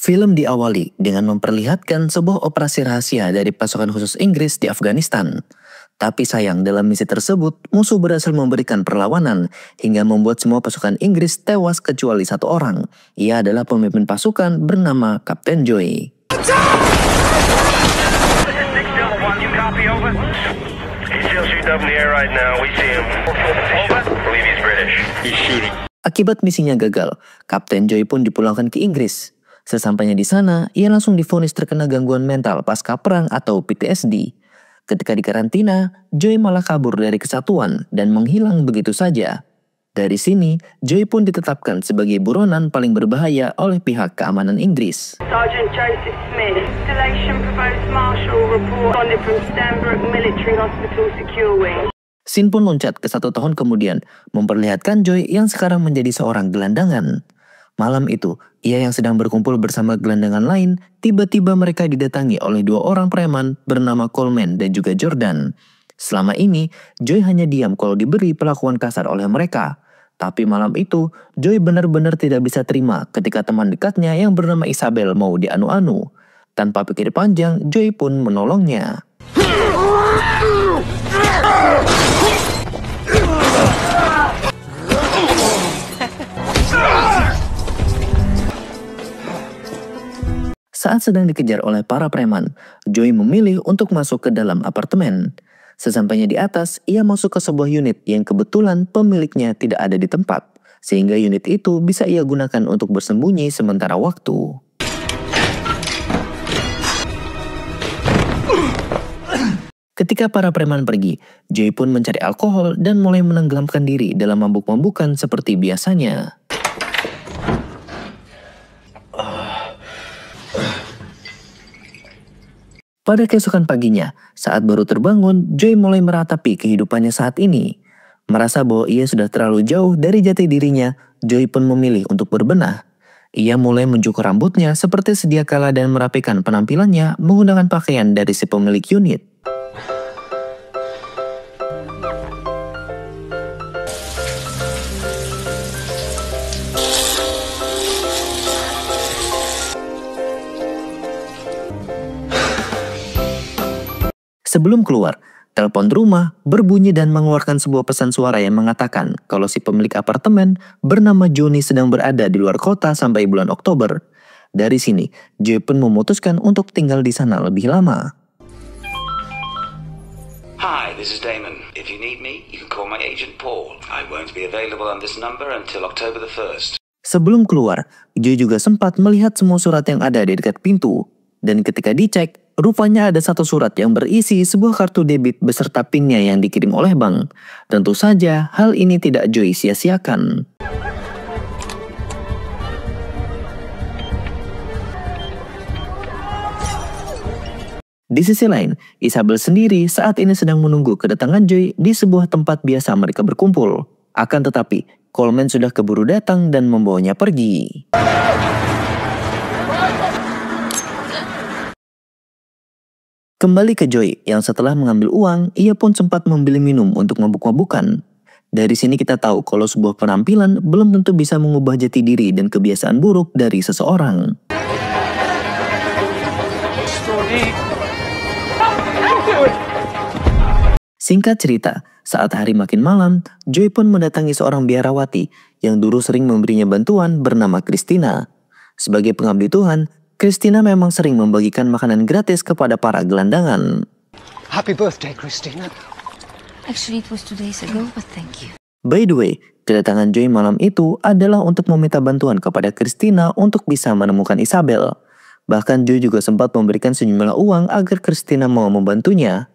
Film diawali dengan memperlihatkan sebuah operasi rahasia dari pasukan khusus Inggris di Afghanistan. Tapi sayang dalam misi tersebut, musuh berhasil memberikan perlawanan hingga membuat semua pasukan Inggris tewas kecuali satu orang. Ia adalah pemimpin pasukan bernama Kapten Joy. Akibat misinya gagal, Kapten Joy pun dipulangkan ke Inggris. Sesampainya di sana, ia langsung divonis terkena gangguan mental pasca perang atau PTSD. Ketika di karantina, Joy malah kabur dari kesatuan dan menghilang begitu saja. Dari sini, Joy pun ditetapkan sebagai buronan paling berbahaya oleh pihak keamanan Inggris. Sergeant Joseph Smith, installation proposed Marshall report on it from Stanbrook Military Hospital Secure Wing. Scene pun loncat ke 1 tahun kemudian, memperlihatkan Joy yang sekarang menjadi seorang gelandangan. Malam itu, ia yang sedang berkumpul bersama gelandangan lain, tiba-tiba mereka didatangi oleh 2 orang preman bernama Coleman dan juga Jordan. Selama ini, Joy hanya diam kalau diberi perlakuan kasar oleh mereka. Tapi malam itu, Joy benar-benar tidak bisa terima ketika teman dekatnya yang bernama Isabel mau dianu-anu. Tanpa pikir panjang, Joy pun menolongnya. Saat sedang dikejar oleh para preman, Joy memilih untuk masuk ke dalam apartemen. Sesampainya di atas, ia masuk ke sebuah unit yang kebetulan pemiliknya tidak ada di tempat, sehingga unit itu bisa ia gunakan untuk bersembunyi sementara waktu. Ketika para preman pergi, Joy pun mencari alkohol dan mulai menenggelamkan diri dalam mabuk-mabukan seperti biasanya. Pada keesokan paginya, saat baru terbangun, Joy mulai meratapi kehidupannya saat ini. Merasa bahwa ia sudah terlalu jauh dari jati dirinya, Joy pun memilih untuk berbenah. Ia mulai mencukur rambutnya seperti sedia kala dan merapikan penampilannya menggunakan pakaian dari si pemilik unit. Sebelum keluar, telepon rumah berbunyi dan mengeluarkan sebuah pesan suara yang mengatakan kalau si pemilik apartemen bernama Johnny sedang berada di luar kota sampai bulan Oktober. Dari sini, Joy pun memutuskan untuk tinggal di sana lebih lama. Hi, this is Damon. If you need me, you can call my agent Paul. I won't be available on this number until October the 1st. Sebelum keluar, Joy juga sempat melihat semua surat yang ada di dekat pintu. Dan ketika dicek, rupanya ada satu surat yang berisi sebuah kartu debit beserta PIN-nya yang dikirim oleh bank. Tentu saja hal ini tidak Joy sia-siakan. Di sisi lain, Isabel sendiri saat ini sedang menunggu kedatangan Joy di sebuah tempat biasa mereka berkumpul. Akan tetapi, Coleman sudah keburu datang dan membawanya pergi. Kembali ke Joy yang setelah mengambil uang, ia pun sempat membeli minum untuk mabuk-mabukan. Dari sini kita tahu kalau sebuah penampilan belum tentu bisa mengubah jati diri dan kebiasaan buruk dari seseorang. Singkat cerita, saat hari makin malam, Joy pun mendatangi seorang biarawati yang dulu sering memberinya bantuan bernama Christina. Sebagai pengabdi Tuhan, Christina memang sering membagikan makanan gratis kepada para gelandangan. Happy birthday, Christina. Actually, it was 2 days ago, but thank you. By the way, kedatangan Joy malam itu adalah untuk meminta bantuan kepada Christina untuk bisa menemukan Isabel. Bahkan Joy juga sempat memberikan sejumlah uang agar Christina mau membantunya.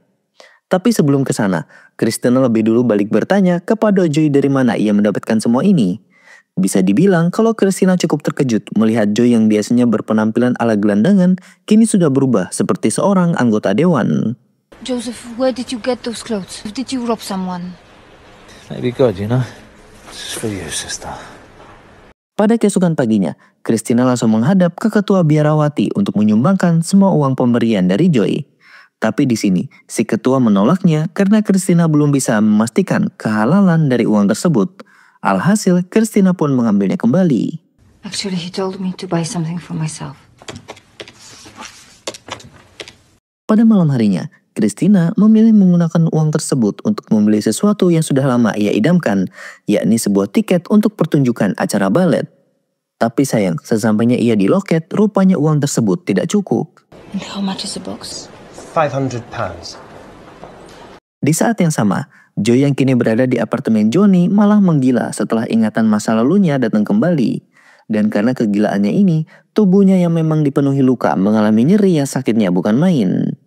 Tapi sebelum ke sana, Christina lebih dulu balik bertanya kepada Joy dari mana ia mendapatkan semua ini. Bisa dibilang kalau Christina cukup terkejut melihat Joy yang biasanya berpenampilan ala gelandangan kini sudah berubah seperti seorang anggota dewan. Joseph, where did you get those clothes? Did you rob someone? Maybe God, you know. This is for you, sister. Pada keesokan paginya, Christina langsung menghadap ke ketua biarawati untuk menyumbangkan semua uang pemberian dari Joy. Tapi di sini, si ketua menolaknya karena Christina belum bisa memastikan kehalalan dari uang tersebut. Alhasil, Christina pun mengambilnya kembali. Actually, he told me to buy something for myself. Pada malam harinya, Christina memilih menggunakan uang tersebut untuk membeli sesuatu yang sudah lama ia idamkan, yakni sebuah tiket untuk pertunjukan acara balet. Tapi sayang, sesampainya ia di loket, rupanya uang tersebut tidak cukup. And how much is the box? £500. Di saat yang sama, Joy yang kini berada di apartemen Johnny malah menggila setelah ingatan masa lalunya datang kembali. Dan karena kegilaannya ini, tubuhnya yang memang dipenuhi luka mengalami nyeri yang sakitnya bukan main.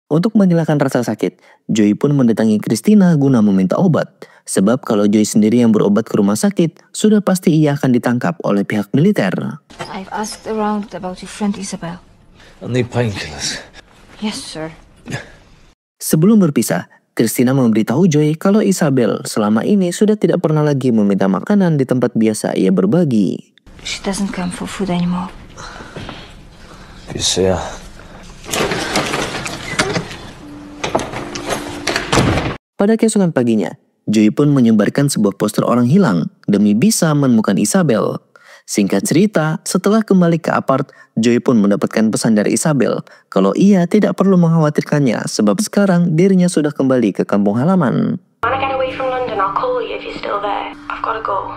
Untuk menghilangkan rasa sakit, Joy pun mendatangi Christina guna meminta obat. Sebab kalau Joy sendiri yang berobat ke rumah sakit, sudah pasti ia akan ditangkap oleh pihak militer. I've asked around about your friend Isabel. I need painkillers. Yes, sir. Sebelum berpisah, Christina memberitahu Joy kalau Isabel selama ini sudah tidak pernah lagi meminta makanan di tempat biasa ia berbagi. She doesn't come for food anymore. You see her? Pada keesokan paginya, Joy pun menyebarkan sebuah poster orang hilang demi bisa menemukan Isabel. Singkat cerita, setelah kembali ke apart, Joy pun mendapatkan pesan dari Isabel kalau ia tidak perlu mengkhawatirkannya sebab sekarang dirinya sudah kembali ke kampung halaman. When I get away from London, I'll call you if you're still there. I've got to go.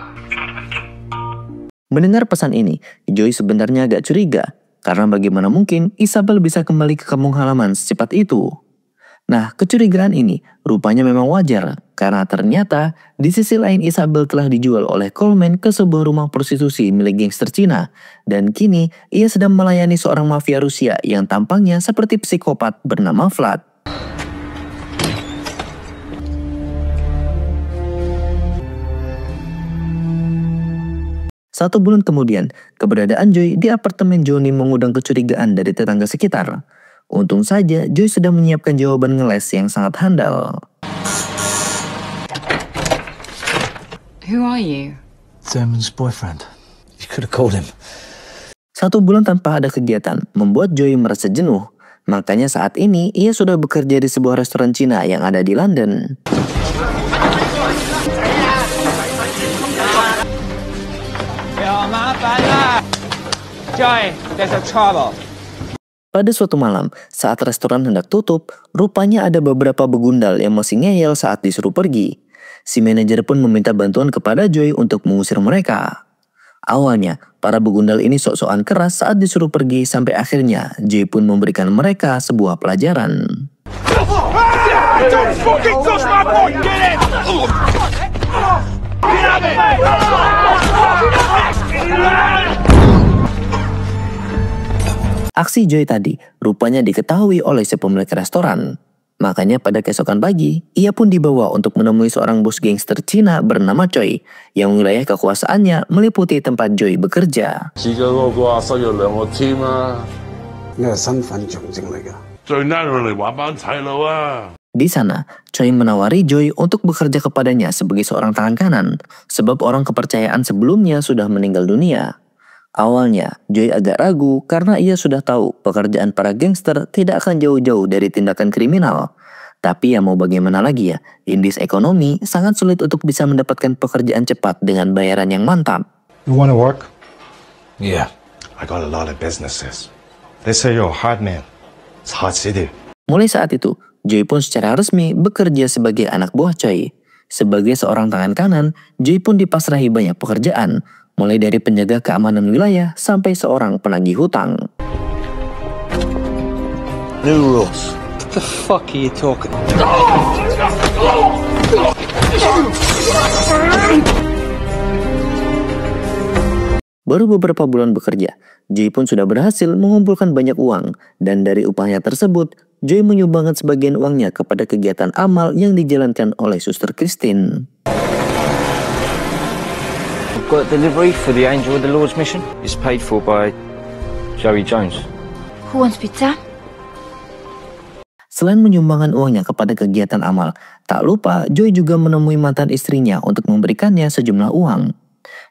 Mendengar pesan ini, Joy sebenarnya agak curiga karena bagaimana mungkin Isabel bisa kembali ke kampung halaman secepat itu. Nah, kecurigaan ini rupanya memang wajar karena ternyata di sisi lain Isabel telah dijual oleh Coleman ke sebuah rumah prostitusi milik gangster Cina dan kini ia sedang melayani seorang mafia Rusia yang tampangnya seperti psikopat bernama Vlad. Satu bulan kemudian, keberadaan Joy di apartemen Johnny mengundang kecurigaan dari tetangga sekitar. Untung saja Joy sedang menyiapkan jawaban ngeles yang sangat handal. Who are you? Damon's boyfriend. You could have called him. 1 bulan tanpa ada kegiatan membuat Joy merasa jenuh. Makanya saat ini ia sudah bekerja di sebuah restoran Cina yang ada di London. Joy, there's a trouble. Pada suatu malam, saat restoran hendak tutup, rupanya ada beberapa begundal yang masih ngeyel saat disuruh pergi. Si manajer pun meminta bantuan kepada Joy untuk mengusir mereka. Awalnya, para begundal ini sok-sokan keras saat disuruh pergi sampai akhirnya Joy pun memberikan mereka sebuah pelajaran. Aksi Joy tadi rupanya diketahui oleh si pemilik restoran. Makanya pada keesokan pagi, ia pun dibawa untuk menemui seorang bos gangster Cina bernama Choi, yang wilayah kekuasaannya meliputi tempat Joy bekerja. Di sana, Choi menawari Joy untuk bekerja kepadanya sebagai seorang tangan kanan, sebab orang kepercayaan sebelumnya sudah meninggal dunia. Awalnya, Joy agak ragu karena ia sudah tahu pekerjaan para gangster tidak akan jauh-jauh dari tindakan kriminal. Tapi ya mau bagaimana lagi ya, indis ekonomi sangat sulit untuk bisa mendapatkan pekerjaan cepat dengan bayaran yang mantap. You want to work? Yeah. I got a lot of businesses. They say you're a hard man. It's hard city. Mulai saat itu, Joy pun secara resmi bekerja sebagai anak buah Choi. Sebagai seorang tangan kanan, Joy pun dipasrahi banyak pekerjaan, mulai dari penjaga keamanan wilayah sampai seorang penagih hutang. New rules. What the fuck are you talking? Baru beberapa bulan bekerja, Joy pun sudah berhasil mengumpulkan banyak uang, dan dari upahnya tersebut, Joy menyumbangkan sebagian uangnya kepada kegiatan amal yang dijalankan oleh Suster Christine. I've got delivery for the Angel of the Lord's mission. It's paid for by Joey Jones. Who wants pizza? Selain menyumbangkan uangnya kepada kegiatan amal, tak lupa Joy juga menemui mantan istrinya untuk memberikannya sejumlah uang.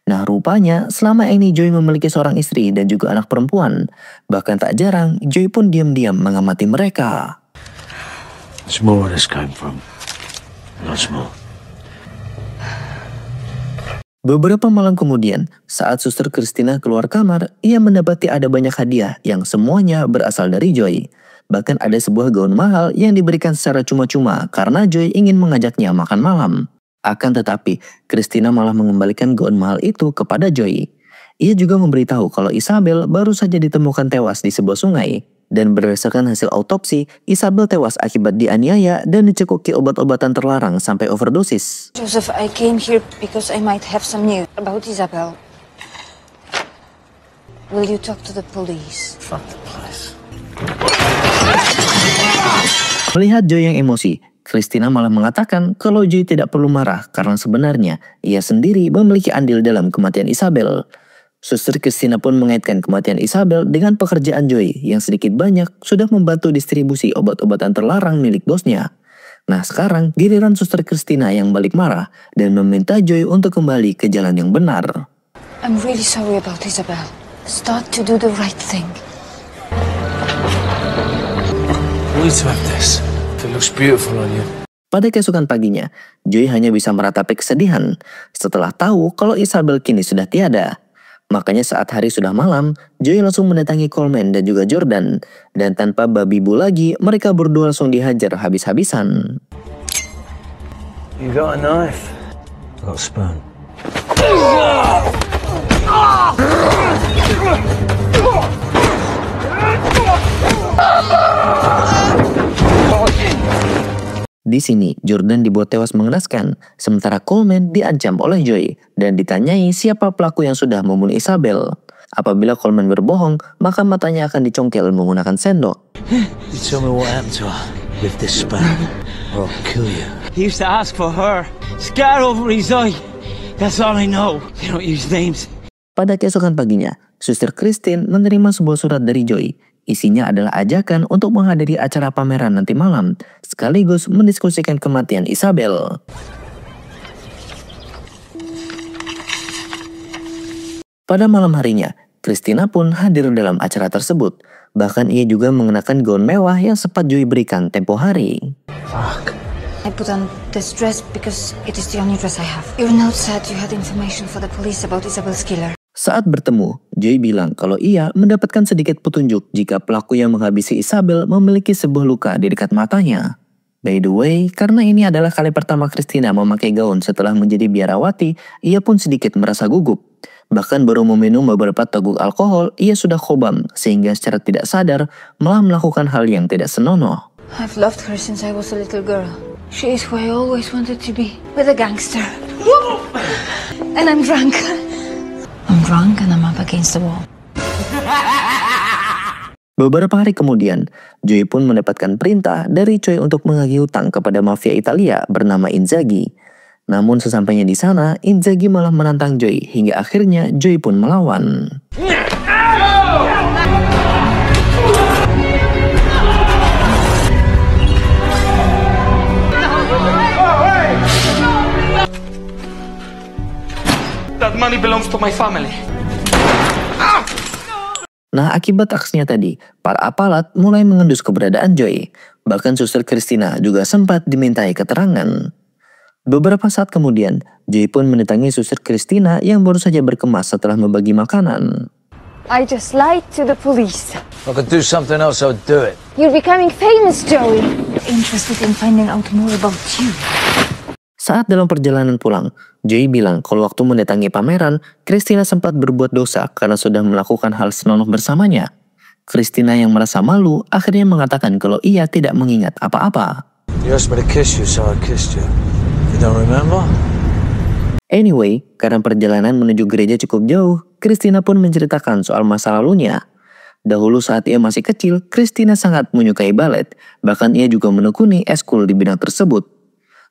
Nah rupanya selama ini Joy memiliki seorang istri dan juga anak perempuan. Bahkan tak jarang Joy pun diam-diam mengamati mereka. There's more where this came from. Lots more. Beberapa malam kemudian, saat Suster Christina keluar kamar, ia mendapati ada banyak hadiah yang semuanya berasal dari Joy. Bahkan ada sebuah gaun mahal yang diberikan secara cuma-cuma karena Joy ingin mengajaknya makan malam. Akan tetapi, Christina malah mengembalikan gaun mahal itu kepada Joy. Ia juga memberitahu kalau Isabel baru saja ditemukan tewas di sebuah sungai. Dan berdasarkan hasil autopsi, Isabel tewas akibat dianiaya dan dicekoki obat-obatan terlarang sampai overdosis. Joseph, I came here because I might have some news about Isabel. Will you talk to the police? Fuck the police. Melihat Joy yang emosi, Christina malah mengatakan kalau Joy tidak perlu marah karena sebenarnya ia sendiri memiliki andil dalam kematian Isabel. Suster Christina pun mengaitkan kematian Isabel dengan pekerjaan Joy yang sedikit banyak sudah membantu distribusi obat-obatan terlarang milik bosnya. Nah sekarang giliran Suster Christina yang balik marah dan meminta Joy untuk kembali ke jalan yang benar. I'm really sorry about Isabel. Start to do the right thing. We need to have this. It looks beautiful on you. Pada keesokan paginya, Joy hanya bisa meratapi kesedihan setelah tahu kalau Isabel kini sudah tiada. Makanya saat hari sudah malam, Joy langsung mendatangi Coleman dan juga Jordan. Dan tanpa babi bu lagi, mereka berdua langsung dihajar habis-habisan. You got a knife? I got a spoon. Di sini, Jordan dibuat tewas mengenaskan, sementara Coleman diancam oleh Joy dan ditanyai siapa pelaku yang sudah membunuh Isabel. Apabila Coleman berbohong, maka matanya akan dicongkel menggunakan sendok. You tell me what happened to her with this spoon, or I'll kill you. He used to ask for her. Scar over his eye. That's all I know. They don't use names. Pada keesokan paginya, Suster Christine menerima sebuah surat dari Joy. Isinya adalah ajakan untuk menghadiri acara pameran nanti malam, sekaligus mendiskusikan kematian Isabel. Pada malam harinya, Christina pun hadir dalam acara tersebut. Bahkan ia juga mengenakan gaun mewah yang sempat Joy berikan tempo hari. I put on this dress because it is the only dress I have. Your note said you had information for the police about Isabel's killer. Saat bertemu, Joy bilang kalau ia mendapatkan sedikit petunjuk jika pelaku yang menghabisi Isabel memiliki sebuah luka di dekat matanya. By the way, karena ini adalah kali pertama Christina memakai gaun setelah menjadi biarawati, ia pun sedikit merasa gugup. Bahkan baru meminum beberapa teguk alkohol, ia sudah khobam sehingga secara tidak sadar malah melakukan hal yang tidak senonoh. I've loved her since I was a little girl. She is who I always wanted to be, with a gangster. And I'm drunk. I'm drunk and I'm up against the wall. Beberapa hari kemudian, Joy pun mendapatkan perintah dari Choi untuk menagih hutang kepada mafia Italia bernama Inzaghi. Namun sesampainya di sana, Inzaghi malah menantang Joy hingga akhirnya Joy pun melawan. That money belongs to my family. Nah, akibat aksinya tadi, para aparat mulai mengendus keberadaan Joy. Bahkan Suster Christina juga sempat dimintai keterangan. Beberapa saat kemudian, Joy pun mendatangi Suster Christina yang baru saja berkemas setelah membagi makanan. I just lied to the police. If I could do something else, I would do it. You're becoming famous, Joey. Interested in finding out more about you. Saat dalam perjalanan pulang, Joy bilang kalau waktu mendatangi pameran, Christina sempat berbuat dosa karena sudah melakukan hal senonoh bersamanya. Christina yang merasa malu akhirnya mengatakan kalau ia tidak mengingat apa-apa. You asked me to kiss you, so I kissed you. You don't remember? Anyway, karena perjalanan menuju gereja cukup jauh, Christina pun menceritakan soal masa lalunya. Dahulu saat ia masih kecil, Christina sangat menyukai balet, bahkan ia juga menekuni eskul di bidang tersebut.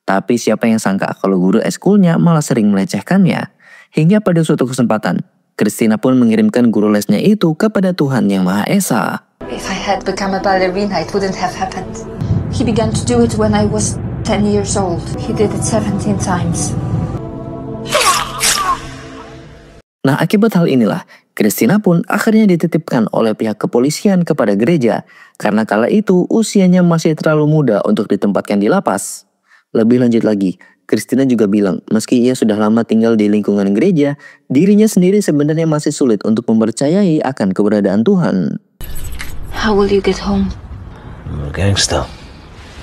Tapi siapa yang sangka kalau guru eskulnya malah sering melecehkannya. Hingga pada suatu kesempatan, Christina pun mengirimkan guru lesnya itu kepada Tuhan Yang Maha Esa. If I had become a ballerina, it wouldn't have happened. He began to do it when I was 10 years old. He did it 17 times. Nah, akibat hal inilah, Christina pun akhirnya dititipkan oleh pihak kepolisian kepada gereja. Karena kala itu usianya masih terlalu muda untuk ditempatkan di lapas. Lebih lanjut lagi, Christina juga bilang meski ia sudah lama tinggal di lingkungan gereja, dirinya sendiri sebenarnya masih sulit untuk mempercayai akan keberadaan Tuhan. How will you get home? I'm a gangster.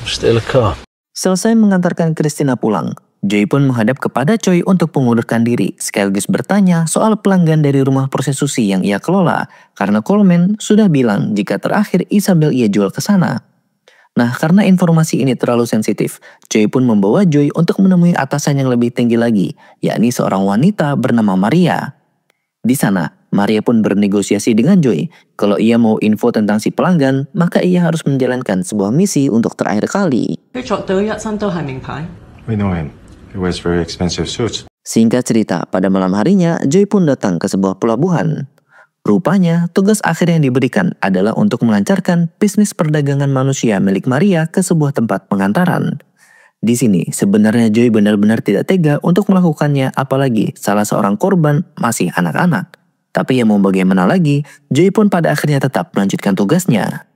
Steal a car. Selesai mengantarkan Christina pulang, Joy pun menghadap kepada Choi untuk mengundurkan diri, sekaligus bertanya soal pelanggan dari rumah prostitusi yang ia kelola, karena Coleman sudah bilang jika terakhir Isabel ia jual ke sana. Nah, karena informasi ini terlalu sensitif, Joy pun membawa Joy untuk menemui atasan yang lebih tinggi lagi, yakni seorang wanita bernama Maria. Di sana, Maria pun bernegosiasi dengan Joy. Kalau ia mau info tentang si pelanggan, maka ia harus menjalankan sebuah misi untuk terakhir kali. We know him. He wears very expensive suits. Singkat cerita, pada malam harinya, Joy pun datang ke sebuah pelabuhan. Rupanya, tugas akhir yang diberikan adalah untuk melancarkan bisnis perdagangan manusia milik Maria ke sebuah tempat pengantaran. Di sini, sebenarnya Joy benar-benar tidak tega untuk melakukannya, apalagi salah seorang korban masih anak-anak. Tapi ya mau bagaimana lagi, Joy pun pada akhirnya tetap melanjutkan tugasnya.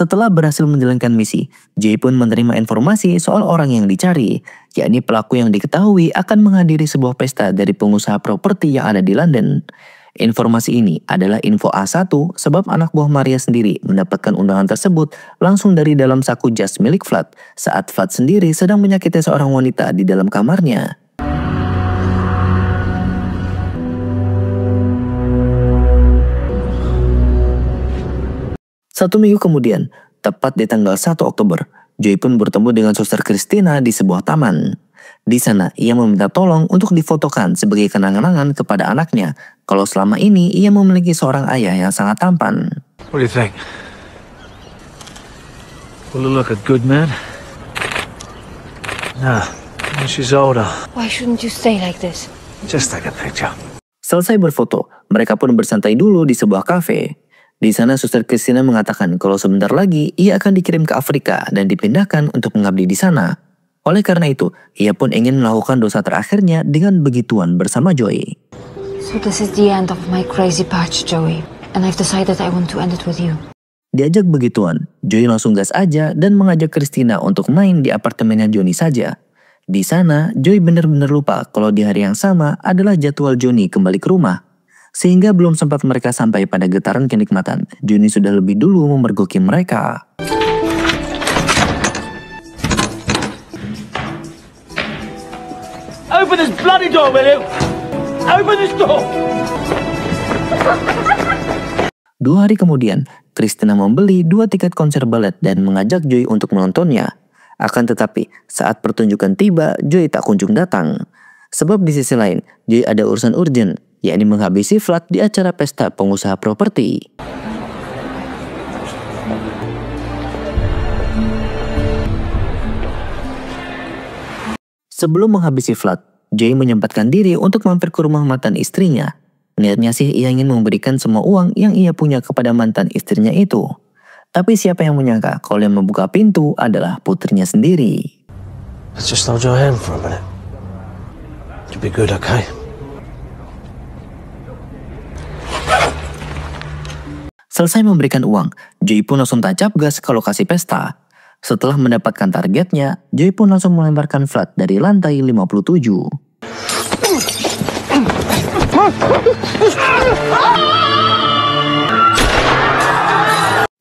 Setelah berhasil menjalankan misi, Joy pun menerima informasi soal orang yang dicari, yakni pelaku yang diketahui akan menghadiri sebuah pesta dari pengusaha properti yang ada di London. Informasi ini adalah info A1 sebab anak buah Maria sendiri mendapatkan undangan tersebut langsung dari dalam saku jas milik Vlad saat Vlad sendiri sedang menyakiti seorang wanita di dalam kamarnya. Satu minggu kemudian, tepat di tanggal 1 Oktober, Joy pun bertemu dengan suster Christina di sebuah taman. Di sana, ia meminta tolong untuk difotokan sebagai kenang-kenangan kepada anaknya, kalau selama ini ia memiliki seorang ayah yang sangat tampan. What do you think? Will it look a good man? Nah, when she's older. Why shouldn't you stay like this? Just take a picture. Selesai berfoto, mereka pun bersantai dulu di sebuah kafe. Di sana suster Christina mengatakan kalau sebentar lagi ia akan dikirim ke Afrika dan dipindahkan untuk mengabdi di sana. Oleh karena itu, ia pun ingin melakukan dosa terakhirnya dengan begituan bersama Joy. So this is the end of my crazy patch, Joey. And I've decided I want to end it with you. Diajak begituan, Joy langsung gas aja dan mengajak Christina untuk main di apartemennya Johnny saja. Di sana, Joy benar-benar lupa kalau di hari yang sama adalah jadwal Johnny kembali ke rumah. Sehingga belum sempat mereka sampai pada getaran kenikmatan, Johnny sudah lebih dulu memergoki mereka. Open this bloody door, will you? Open this door! 2 hari kemudian, Christina membeli 2 tiket konser balet dan mengajak Joy untuk menontonnya. Akan tetapi, saat pertunjukan tiba, Joy tak kunjung datang. Sebab di sisi lain, Joy ada urusan urgent, yakni menghabisi Vlad di acara pesta pengusaha properti. Sebelum menghabisi Vlad, Joy menyempatkan diri untuk mampir ke rumah mantan istrinya. Niatnya sih ia ingin memberikan semua uang yang ia punya kepada mantan istrinya itu. Tapi siapa yang menyangka kalau yang membuka pintu adalah putrinya sendiri. Let's just hold your hand for a minute. You'll be good, okay? Selesai memberikan uang, Joy pun langsung tancap gas ke lokasi pesta. Setelah mendapatkan targetnya, Joy pun langsung melemparkan Vlad dari lantai 57.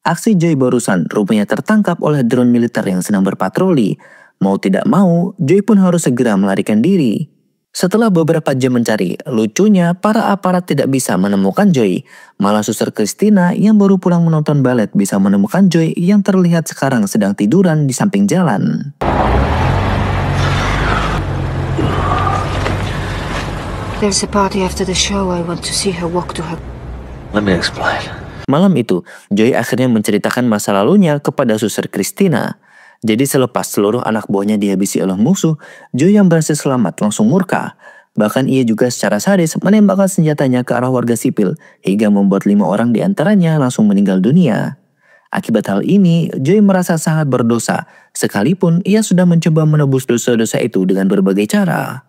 Aksi Joy barusan rupanya tertangkap oleh drone militer yang sedang berpatroli. Mau tidak mau, Joy pun harus segera melarikan diri. Setelah beberapa jam mencari, lucunya para aparat tidak bisa menemukan Joy. Malah suster Christina yang baru pulang menonton balet bisa menemukan Joy yang terlihat sekarang sedang tiduran di samping jalan. There's a party after the show. I want to see her walk to her. Let me explain. Malam itu, Joy akhirnya menceritakan masa lalunya kepada suster Christina. Jadi selepas seluruh anak buahnya dihabisi oleh musuh, Joy yang berhasil selamat langsung murka. Bahkan ia juga secara sadis menembakkan senjatanya ke arah warga sipil hingga membuat 5 orang diantaranya langsung meninggal dunia. Akibat hal ini, Joy merasa sangat berdosa, sekalipun ia sudah mencoba menebus dosa-dosa itu dengan berbagai cara.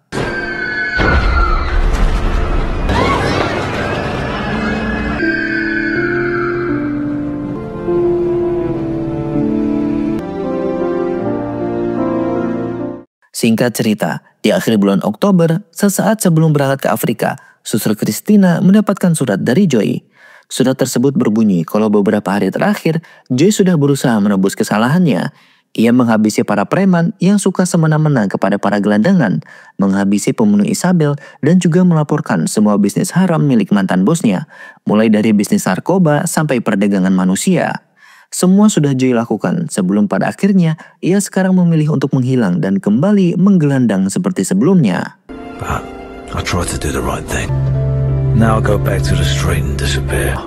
Singkat cerita, di akhir bulan Oktober, sesaat sebelum berangkat ke Afrika, Suster Christina mendapatkan surat dari Joy. Surat tersebut berbunyi kalau beberapa hari terakhir, Joy sudah berusaha menebus kesalahannya. Ia menghabisi para preman yang suka semena-mena kepada para gelandangan, menghabisi pembunuh Isabel, dan juga melaporkan semua bisnis haram milik mantan bosnya, mulai dari bisnis narkoba sampai perdagangan manusia. Semua sudah Joy lakukan sebelum pada akhirnya ia sekarang memilih untuk menghilang dan kembali menggelandang seperti sebelumnya. But I tried to do the right thing. Now I go back to the street and disappear.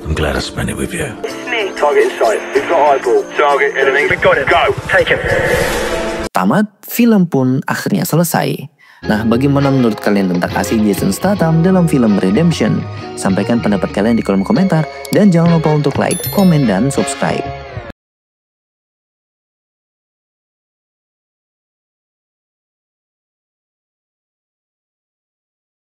I'm glad I spent it with you. Smith. Target in sight. We've got eyeball. Target enemy. We've got it. Go. Take him. Tamat, film pun akhirnya selesai. Nah, bagaimana menurut kalian tentang aksi Jason Statham dalam film Redemption? Sampaikan pendapat kalian di kolom komentar dan jangan lupa untuk like, komen, dan subscribe.